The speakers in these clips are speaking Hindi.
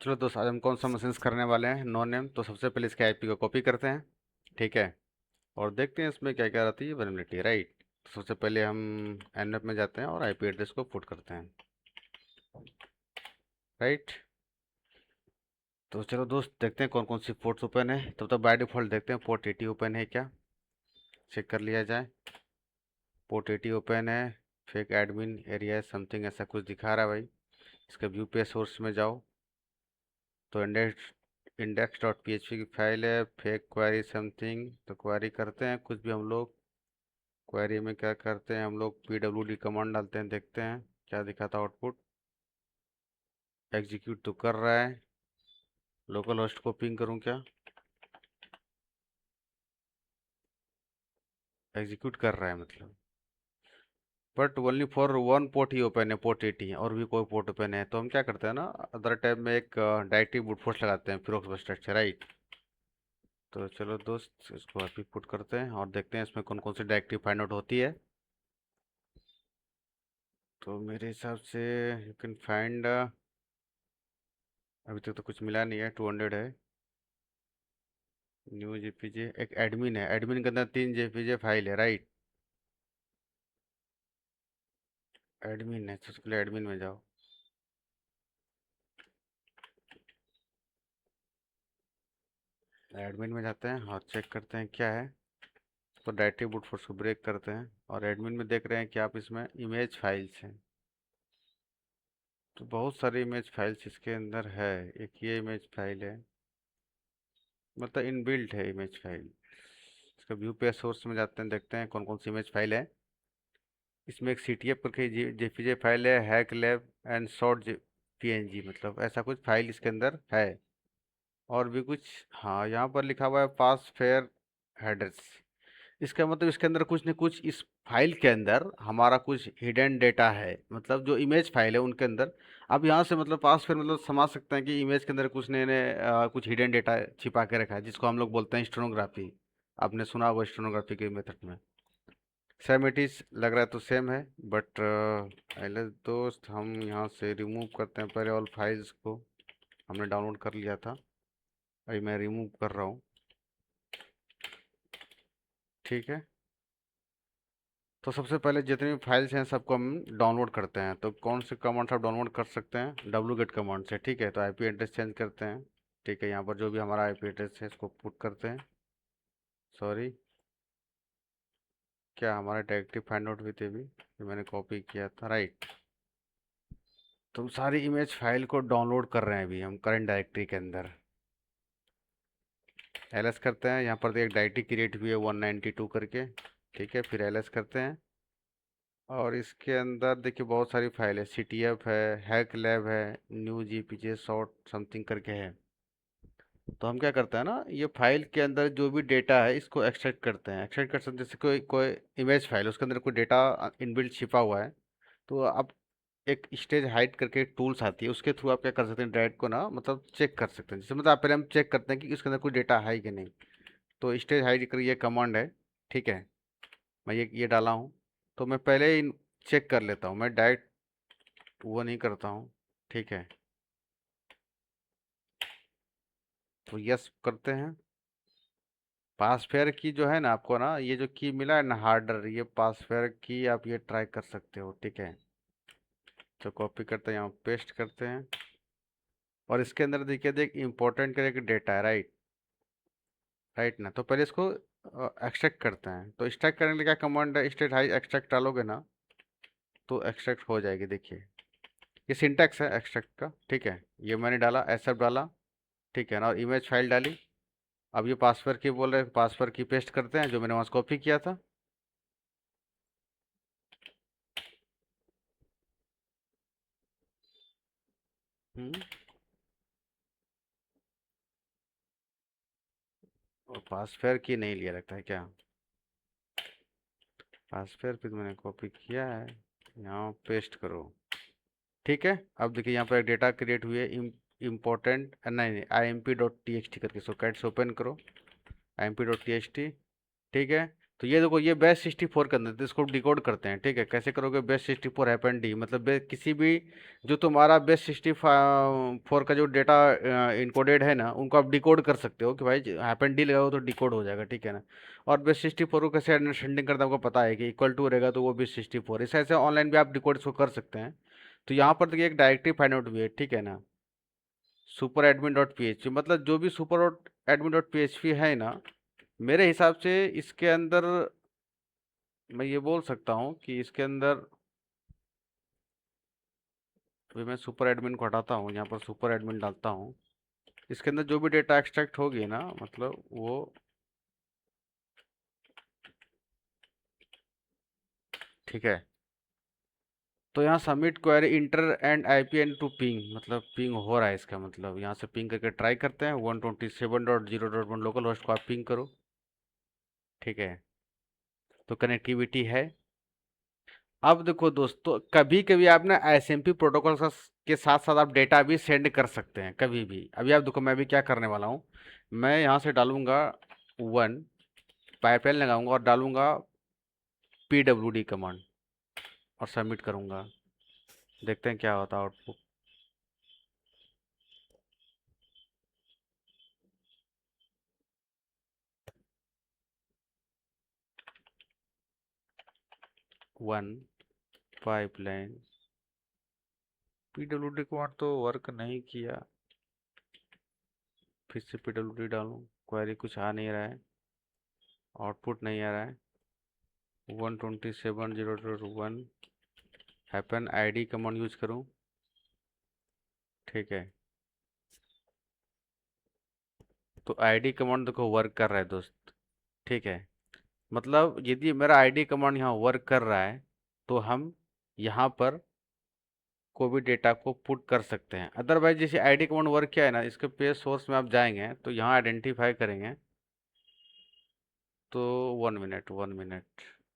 चलो दोस्त, आज हम कौन सा मशीन्स करने वाले हैं, नो नेम। तो सबसे पहले इसके आईपी को कॉपी करते हैं, ठीक है। और देखते हैं इसमें क्या क्या रहती है वेरिएबिलिटी, राइट। तो सबसे पहले हम एनवेप में जाते हैं और आईपी एड्रेस को पुट करते हैं, राइट। तो चलो दोस्त, देखते हैं कौन कौन सी पोर्ट्स ओपन है। तब तक बाय डिफॉल्ट देखते हैं पोर्ट 80 ओपन है क्या, चेक कर लिया जाए। पोर्ट 80 ओपन है, फेक एडमिन एरिया समथिंग ऐसा कुछ दिखा रहा है भाई। इसका व्यू पे सोर्स में जाओ तो इंडेक्स डॉट पी की फाइल है, फेक क्वेरी समथिंग। तो क्वेरी करते हैं कुछ भी हम लोग। क्वेरी में क्या करते हैं हम लोग, pwd कमांड डालते हैं, देखते हैं क्या दिखाता आउटपुट। एग्जीक्यूट तो कर रहा है। लोकल होस्ट को पिंग करूं क्या, एग्जीक्यूट कर रहा है मतलब। But only for one port he open है, पोर्ट 80 है, और भी कोई पोर्ट ओपन है। तो हम क्या करते हैं ना, अदर टैब में एक डायरेक्टरी ब्रूट फोर्स लगाते हैं फिर बस्टर से, राइट। तो चलो दोस्त, इसको अभी पुट करते हैं और देखते हैं इसमें कौन कौन सी डायरेक्टरी फाइंड आउट होती है। तो मेरे हिसाब से यू कैन फाइंड, अभी तक तो कुछ मिला नहीं है। 200 है, न्यू जेपीजे, एक एडमिन है, एडमिन के अंदर 3 जेपीजे फाइल है, राइट। एडमिन है तो उसके लिए एडमिन में जाओ। एडमिन में जाते हैं और चेक करते हैं क्या है। तो डायरेक्टरी ब्रूट फोर्स को ब्रेक करते हैं और एडमिन में देख रहे हैं कि आप इसमें इमेज फाइल्स हैं। तो बहुत सारी इमेज फाइल्स इसके अंदर है। एक ये इमेज फाइल है, मतलब इनबिल्ट है इमेज फाइल। इसका व्यू पे सोर्स में जाते हैं, देखते हैं कौन कौन सी इमेज फाइल है। इसमें एक सी टी एफ करके जेपीजे फाइल है, hack lab and short PNG, मतलब ऐसा कुछ फाइल इसके अंदर है। और भी कुछ, हाँ यहाँ पर लिखा हुआ है पास फेयर हेडर्स। इसका मतलब इसके अंदर कुछ न कुछ, इस फाइल के अंदर हमारा कुछ हिडन डेटा है, मतलब जो इमेज फाइल है उनके अंदर। अब यहाँ से मतलब पास फेयर मतलब समझ सकते हैं कि इमेज के अंदर कुछ नए नए कुछ हिडन डेटा छिपा के रखा है, जिसको हम लोग बोलते हैं स्टेनोग्राफी। आपने सुना होगा स्टेनोग्राफी के मेथड में। सेम इट इज लग रहा है तो सेम है, बट पहले दोस्त हम यहाँ से रिमूव करते हैं पहले ऑल फाइल्स को। हमने डाउनलोड कर लिया था, अभी मैं रिमूव कर रहा हूँ, ठीक है। तो सबसे पहले जितनी भी फाइल्स हैं सबको हम डाउनलोड करते हैं। तो कौन से कमांड से आप डाउनलोड कर सकते हैं, wget कमांड से, ठीक है। तो आईपी एड्रेस चेंज करते हैं, ठीक है। यहाँ पर जो भी हमारा आईपी एड्रेस है इसको पुट करते हैं। सॉरी, क्या हमारा डायरेक्टरी फाइंड आउट हुई थी अभी, ये मैंने कॉपी किया था, राइट। तो हम सारी इमेज फाइल को डाउनलोड कर रहे हैं अभी हम करंट डायरेक्टरी के अंदर। एलएस करते हैं, यहाँ पर एक डायरेक्टरी क्रिएट हुई है 192 करके, ठीक है। फिर एलएस करते हैं और इसके अंदर देखिए बहुत सारी फाइल है, सी टी एफ है, हैक लैब है, न्यू जी पी जे शॉर्ट समथिंग करके है। तो हम क्या करते हैं ना, ये फाइल के अंदर जो भी डेटा है इसको एक्सट्रैक्ट करते हैं। एक्सट्रैक्ट कर सकते हैं, जैसे कोई कोई इमेज फाइल, उसके अंदर कोई डेटा इनबिल्ट छिपा हुआ है। तो आप एक स्टेज हाइड करके एक टूल्स आती है, उसके थ्रू आप क्या कर सकते हैं, डायरेक्ट को ना मतलब चेक कर सकते हैं। जैसे मतलब आप पहले हम चेक करते हैं कि उसके अंदर कोई डेटा है कि नहीं। तो स्टेज हाइड कर ये कमांड है, ठीक है। मैं ये डाला हूँ, तो मैं पहले ही चेक कर लेता हूँ, मैं डायरेक्ट वो नहीं करता हूँ, ठीक है। तो यस करते हैं। पासफेयर की जो है ना, आपको ना ये जो की मिला है ना हार्डर, ये पासफेयर की आप ये ट्राई कर सकते हो, ठीक है। तो कॉपी करते हैं, यहाँ पेस्ट करते हैं और इसके अंदर देखिए, देख इंपॉर्टेंट करके डेटा है, राइट। राइट ना, तो पहले इसको एक्सट्रैक्ट करते हैं। तो एक्सट्रैक्ट करने के लिए क्या कमांड है, स्टेट हाई एक्सट्रैक्ट डालोगे ना तो एक्सट्रैक्ट हो जाएगी। देखिए ये सिंटैक्स है एक्सट्रैक्ट का, ठीक है। ये मैंने डाला, एसएफ डाला, ठीक है ना, और इमेज फाइल डाली। अब ये पासवर्ड की बोल रहे हैं, पासवर्ड की पेस्ट करते हैं जो मैंने वहाँ से कॉपी किया था। हम्म, और पासवर्ड की नहीं लिया लगता है क्या, पासवर्ड फिर मैंने कॉपी किया है, यहाँ पेस्ट करो, ठीक है। अब देखिए यहाँ पर एक डेटा क्रिएट हुई है, इम्पोर्टेंट, नहीं नहीं, imp.txt करके, सो कैट से ओपन करो imp.txt, ठीक है। तो ये देखो, ये बेस 64 के अंदर, तो इसको डिकोड करते हैं। ठीक है, कैसे करोगे? बेस 64 हैपन डी, मतलब किसी भी जो तुम्हारा बेस 64 का जो डेटा इनकोडेड है ना, उनको आप डिकोड कर सकते हो कि भाई हैपन डी लगाओ तो डिकोड हो जाएगा। ठीक है ना। और बेस 64 को कैसे अंडरस्टैंडिंग करते हैं आपको पता है कि इक्वल टू रहेगा तो वो बेस 64, इस ऐसे ऑनलाइन भी आप डिकोड इसको कर सकते हैं। तो यहाँ पर देखिए एक डायरेक्टरी फाइंड आउट भी है। ठीक है ना, super admin dot P H P, मतलब जो भी super admin dot P H P है ना, मेरे हिसाब से इसके अंदर मैं ये बोल सकता हूँ कि इसके अंदर, अभी मैं सुपर एडमिन को हटाता हूँ, यहाँ पर सुपर एडमिन डालता हूँ। इसके अंदर जो भी डेटा एक्सट्रैक्ट होगी ना, मतलब वो, ठीक है। तो यहाँ submit query enter and I P N to ping, मतलब पिंग हो रहा है इसका मतलब। यहाँ से पिंग करके ट्राई करते हैं, 127.0.1 लोकल होस्ट को आप पिंग करो। ठीक है, तो कनेक्टिविटी है। अब देखो दोस्तों, कभी कभी आप ना एसएमपी प्रोटोकॉल के साथ साथ आप डेटा भी सेंड कर सकते हैं कभी भी। अभी आप देखो, मैं भी क्या करने वाला हूँ, मैं यहाँ से डालूंगा 1, पाइपलाइन लगाऊंगा और डालूंगा PWD कमांड और सबमिट करूंगा। देखते हैं क्या होता है आउटपुट। 1 पाइपलाइन, PWD कमांड तो वर्क नहीं किया। फिर से PWD डालूं, क्वेरी कुछ आ नहीं रहा है, आउटपुट नहीं आ रहा है। 127.0.1 हैपन आईडी कमांड यूज करूं। ठीक है, तो आईडी कमांड देखो वर्क कर रहा है दोस्त। ठीक है, मतलब यदि मेरा आईडी कमांड यहाँ वर्क कर रहा है तो हम यहाँ पर कोई भी डेटा को पुट कर सकते हैं। अदरवाइज जैसे आईडी कमांड वर्क किया है ना, इसके पेज सोर्स में आप जाएंगे तो यहाँ आइडेंटिफाई करेंगे। तो 1 मिनट 1 मिनट,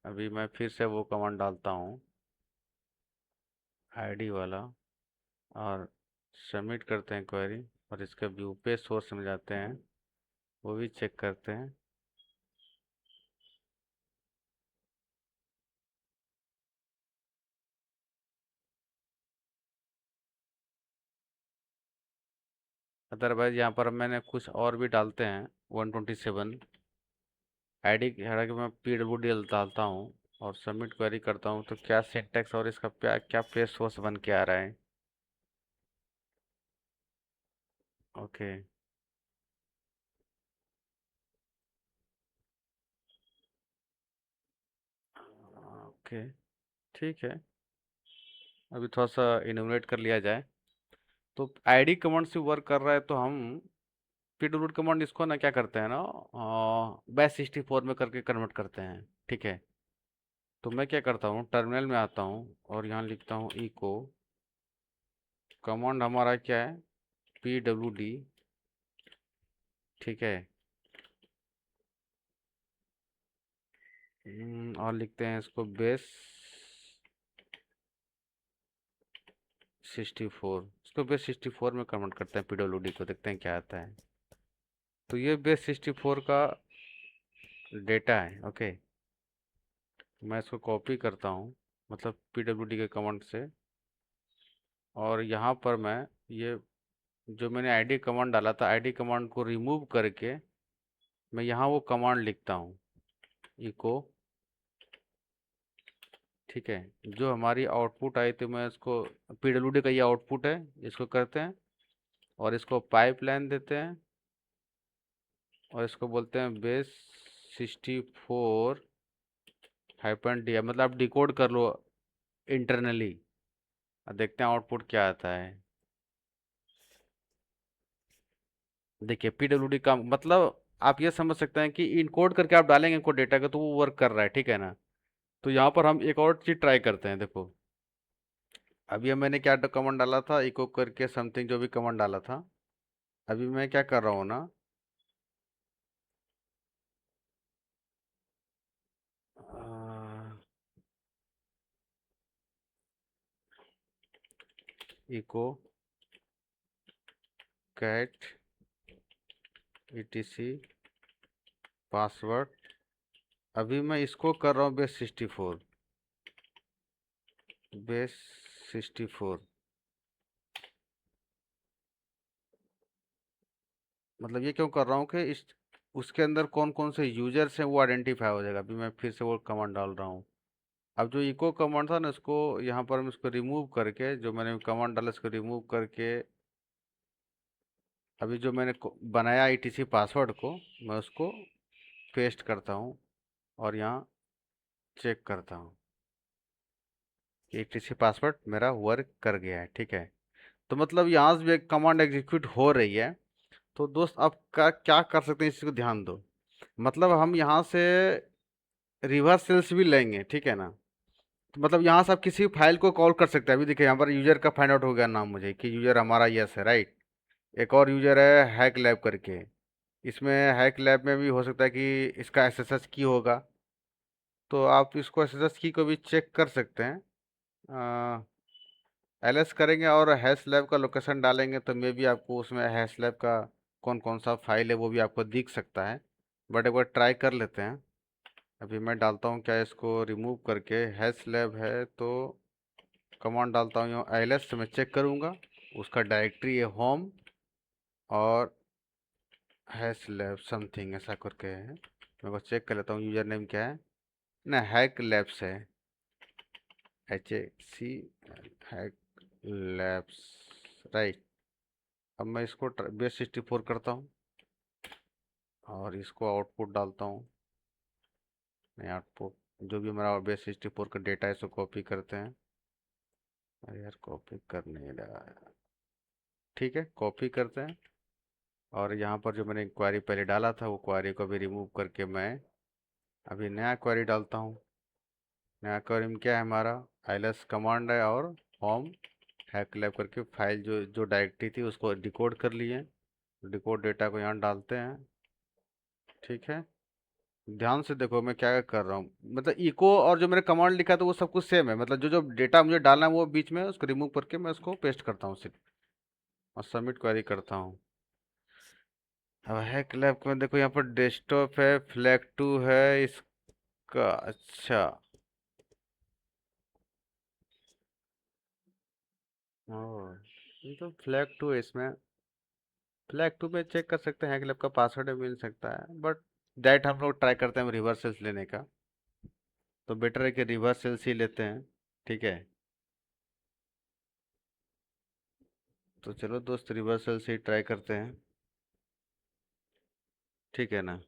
अभी मैं फिर से वो कमांड डालता हूँ, आईडी वाला, और सबमिट करते हैं क्वेरी। और इसका व्यू पेज सोर्स में जाते हैं, वो भी चेक करते हैं। अदरवाइज यहाँ पर मैंने कुछ और भी डालते हैं, 127 आईडी, हालांकि मैं PWD डालता हूँ और सबमिट क्वेरी करता हूँ, तो क्या सिंटैक्स और इसका क्या क्या पेज सोर्स बन के आ रहा है। ओके, ओके, ठीक है। अभी थोड़ा सा इनोवेट कर लिया जाए। तो आईडी कमांड से वर्क कर रहा है, तो हम PWD कमांड इसको ना क्या करते हैं ना, बैश 64 में करके कन्वर्ट करते हैं। ठीक है, तो मैं क्या करता हूँ, टर्मिनल में आता हूँ और यहाँ लिखता हूँ इको, कमांड हमारा क्या है, PWD। ठीक है, और लिखते हैं इसको बेस 64, इसको बेस 64 में कन्वर्ट करते हैं PWD को, देखते हैं क्या आता है। तो ये बेस 64 का डेटा है। ओके, मैं इसको कॉपी करता हूँ, मतलब PWD के कमांड से, और यहाँ पर मैं ये जो मैंने आईडी कमांड डाला था, आईडी कमांड को रिमूव करके मैं यहाँ वो कमांड लिखता हूँ, इको। ठीक है, जो हमारी आउटपुट आई थी, मैं इसको, PWD का ये आउटपुट है, इसको करते हैं और इसको पाइपलाइन देते हैं और इसको बोलते हैं बेस 64 हाइपन डी, मतलब आप डिकोड कर लो इंटरनली। अब देखते हैं आउटपुट क्या आता है। देखिए PWD का मतलब आप ये समझ सकते हैं कि इनकोड करके आप डालेंगे इनको डेटा का, तो वो वर्क कर रहा है। ठीक है ना। तो यहाँ पर हम एक और चीज़ ट्राई करते हैं, देखो अभी मैंने क्या कमांड डाला था, इको करके समथिंग, जो भी कमांड डाला था। अभी मैं क्या कर रहा हूँ ना, इको कैट etc पासवर्ड अभी मैं इसको कर रहा हूँ बेस 64 मतलब ये क्यों कर रहा हूँ कि इस उसके अंदर कौन कौन से यूजर्स हैं वो आइडेंटिफाई हो जाएगा। अभी मैं फिर से वो कमांड डाल रहा हूँ। अब जो इको कमांड था ना, इसको यहाँ पर हम इसको रिमूव करके, जो मैंने कमांड डाला इसको रिमूव करके, अभी जो मैंने बनाया आईटीसी पासवर्ड को, मैं उसको पेस्ट करता हूँ और यहाँ चेक करता हूँ कि आईटीसी पासवर्ड मेरा वर्क कर गया है। ठीक है, तो मतलब यहाँ से भी एक कमांड एग्जीक्यूट हो रही है। तो दोस्त आप क्या कर सकते हैं, इस चीज़ को ध्यान दो। मतलब हम यहाँ से रिवर्स सेल्स भी लेंगे, ठीक है ना। तो मतलब यहाँ से आप किसी फाइल को कॉल कर सकते हैं। अभी देखिए यहाँ पर यूजर का फाइंड आउट हो गया नाम मुझे कि यूजर हमारा यस है, राइट। एक और यूजर है हैक लैब करके। इसमें हैक लैब में भी हो सकता है कि इसका एसएसएच की होगा। तो आप इसको एसएसएच की को भी चेक कर सकते हैं। एलएस करेंगे और हैश लैब का लोकेशन डालेंगे तो मे भी आपको उसमें हैश लैब का कौन कौन सा फाइल है वो भी आपको दिख सकता है। बट एक बार ट्राई कर लेते हैं। अभी मैं डालता हूँ क्या, इसको रिमूव करके हैश लैब है तो कमांड डालता हूँ एलएस से मैं चेक करूँगा। उसका डायरेक्टरी है होम और हैश लैब समथिंग ऐसा करके है। मैं को चेक कर लेता हूँ यूजर नेम क्या है ना, हैक लैब्स है, HAC हैक लैब्स, राइट। अब मैं इसको बेस 64 करता हूँ और इसको आउटपुट डालता हूँ। नहीं, आउटपुट जो भी हमारा बेस 64 का डेटा है इसको कॉपी करते हैं। अरे यार कॉपी कर नहीं रहा है। ठीक है, कॉपी करते हैं और यहाँ पर जो मैंने क्वेरी पहले डाला था वो क्वेरी को भी रिमूव करके मैं अभी नया क्वेरी डालता हूँ। नया क्वेरी में क्या है हमारा, एलएस कमांड है और होम हैक लैब करके फाइल जो जो डायरेक्टरी थी उसको डिकोड कर लिए। डिकोड डेटा को यहाँ डालते हैं। ठीक है, ध्यान से देखो मैं क्या कर रहा हूँ। मतलब इको और जो मैंने कमांड लिखा था वो सब कुछ सेम है। मतलब जो जो डेटा मुझे डालना है वो बीच में उसको रिमूव करके मैं उसको पेस्ट करता हूँ सिर्फ, और सबमिट क्वेरी करता हूँ। अब हैक लैब में देखो यहाँ पर डेस्कटॉप है, फ्लैग 2 है इसका। अच्छा, ओ ये तो फ्लैग 2 है इसमें। फ्लैग 2 पे चेक कर सकते हैं, हैक लैब का पासवर्ड मिल सकता है। बट डायरेक्ट हम लोग ट्राई करते हैं रिवर्सल्स लेने का, तो बेटर है कि रिवर्सल्स ही लेते हैं। ठीक है, तो चलो दोस्त रिवर्सल्स ही ट्राई करते हैं। ठीक है ना।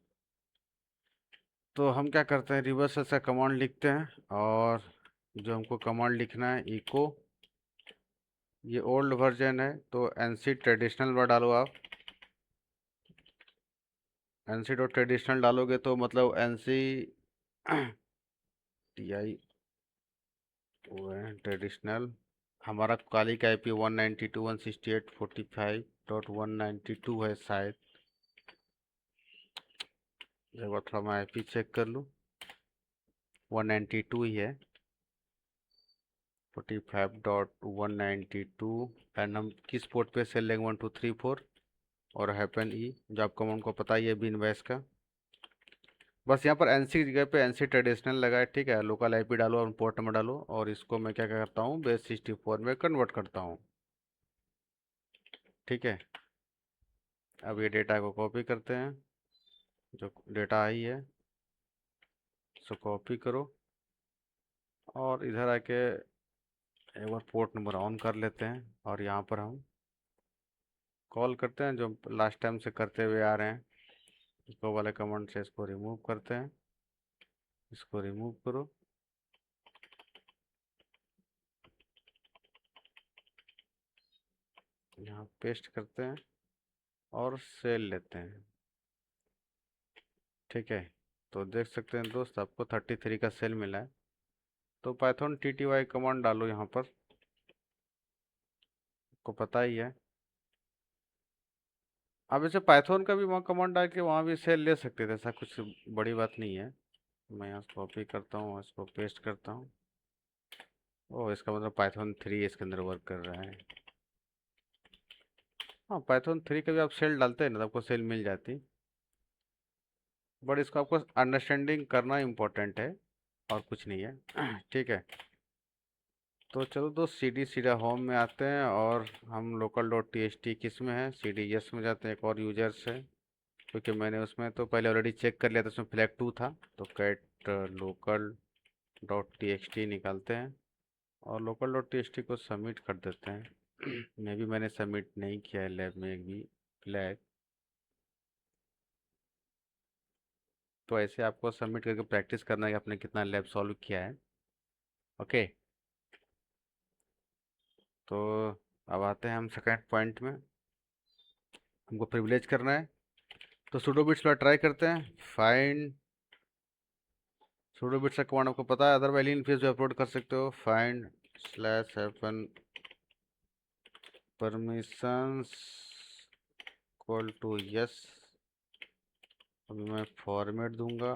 तो हम क्या करते हैं, रिवर्सल का कमांड लिखते हैं और जो हमको कमांड लिखना है इको, ये ओल्ड वर्जन है तो एनसी ट्रेडिशनल वर्ड डालो आप। एनसी डॉट ट्रेडिशनल डालोगे तो मतलब एनसी TI ट्रेडिशनल। हमारा काली का IP 192.168.45.192 है शायद। एक बार थोड़ा मैं IP चेक कर लूँ, 192 ही है, 45.192। एंड हम किस पोर्ट पे सेल लेंगे, 1234 और हैपन ई जो आपको उनको पता ही है बिन वैस का। बस यहाँ पर एनसी की जगह पे एनसी ट्रेडिशनल लगा है। ठीक है, लोकल आईपी डालो और पोर्ट नंबर डालो और इसको मैं क्या करता हूँ बेस 64 में कन्वर्ट करता हूँ। ठीक है, अब ये डेटा को कॉपी करते हैं, जो डेटा आई है उसको कॉपी करो और इधर आके एक बार पोर्ट नंबर ऑन कर लेते हैं और यहाँ पर हम कॉल करते हैं जो लास्ट टाइम से करते हुए आ रहे हैं। इसको वाले कमांड से इसको रिमूव करते हैं, इसको रिमूव करो, यहाँ पेस्ट करते हैं और सेल लेते हैं। ठीक है, तो देख सकते हैं दोस्त आपको 33 का सेल मिला है। तो पाइथन TTY कमांड डालो यहाँ पर, आपको पता ही है। आप इसे पाइथन का भी वहाँ कमांड डाल के वहाँ भी सेल ले सकते थे, ऐसा कुछ बड़ी बात नहीं है। मैं यहाँ कॉपी करता हूँ, इसको पेस्ट करता हूँ। ओह, इसका मतलब पाइथन 3 इसके अंदर वर्क कर रहा है। हाँ, पाइथन 3 का भी आप सेल डालते हैं ना तो आपको सेल मिल जाती। बट इसको आपको अंडरस्टैंडिंग करना इम्पोर्टेंट है और कुछ नहीं है। ठीक है, तो चलो दोस्त सीधा होम में आते हैं और हम local dot T S T किस में है, सी डी एस में जाते हैं, एक और यूजर्स है, क्योंकि मैंने उसमें तो पहले ऑलरेडी चेक कर लिया था, उसमें फ्लैग 2 था, तो cat local dot T X T निकालते हैं और local dot T X T को सबमिट कर देते हैं। मे भी मैंने सबमिट नहीं किया है लैब में एक भी फ्लैग, तो ऐसे आपको सबमिट करके प्रैक्टिस करना है कि आपने कितना लैब सॉल्व किया है। ओके, तो अब आते हैं हम सेकेंड पॉइंट में, हमको प्रिविलेज करना है, तो सूडो बिट्स पर ट्राई करते हैं। फाइंड सूडो बिट्स का कमांड आपको पता है, अदर वैल्यू फेस भी अपलोड कर सकते हो। Find slash happen permissions equal to yes, अभी मैं फॉर्मेट दूंगा,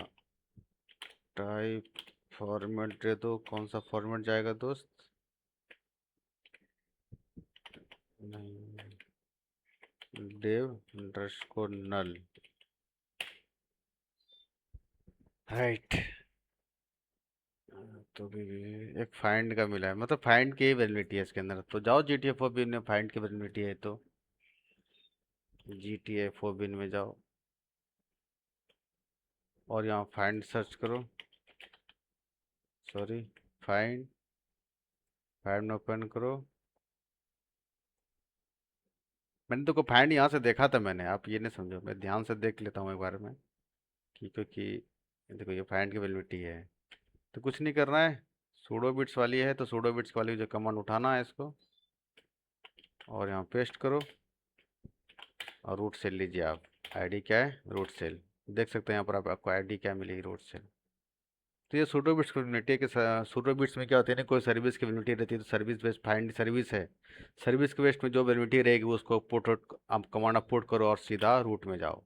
टाइप फॉर्मेट दे दो, कौन सा फॉर्मेट जाएगा दोस्त, डेव अंडरस्कोर नल, राइट। तो भी एक फाइंड का मिला है, मतलब फाइंड की वैलिडिटी है इसके अंदर, तो जाओ जी टी ए 4 बिन में, फाइंड की वैलिडिटी है तो जी टी ए 4 बिन में जाओ और यहाँ फाइंड सर्च करो, सॉरी फाइंड, फाइंड ओपन करो। मैंने तो को फाइंड यहाँ से देखा था मैंने, आप ये नहीं समझो, मैं ध्यान से देख लेता हूँ एक बार में कि, क्योंकि देखो ये फाइंड की वैलिडिटी है, तो कुछ नहीं करना है, सूडो बिट्स वाली है तो सूडो बिट्स वाली जो कमांड उठाना है इसको और यहाँ पेस्ट करो और रूट सेल लीजिए आप, आईडी क्या है, रूट सेल, देख सकते हैं यहाँ पर आपको आईडी क्या मिलेगी, रूट सेल। तो ये सूडो बिट्स कम्युनिटी के सूडो बिट्स में क्या होती है ना, कोई सर्विस की वैलिडिटी रहती है, तो सर्विस बेस्ड फाइंड सर्विस है, सर्विस के बेस्ड में जो वैलिडिटी रहेगी वो उसको पुट, आप कमांड पुट करो और सीधा रूट में जाओ।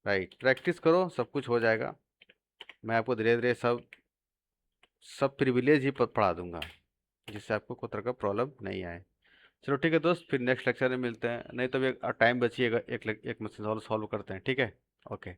राइट, प्रैक्टिस करो, सब कुछ हो जाएगा, मैं आपको धीरे धीरे सब प्रिविलेज ही पढ़ा दूंगा, जिससे आपको कोई तरह का प्रॉब्लम नहीं आए। चलो ठीक है दोस्त, फिर नेक्स्ट लेक्चर में मिलते हैं, नहीं तो भी टाइम बचिएगा, एक मसला सॉल्व करते हैं, ठीक है। ओके।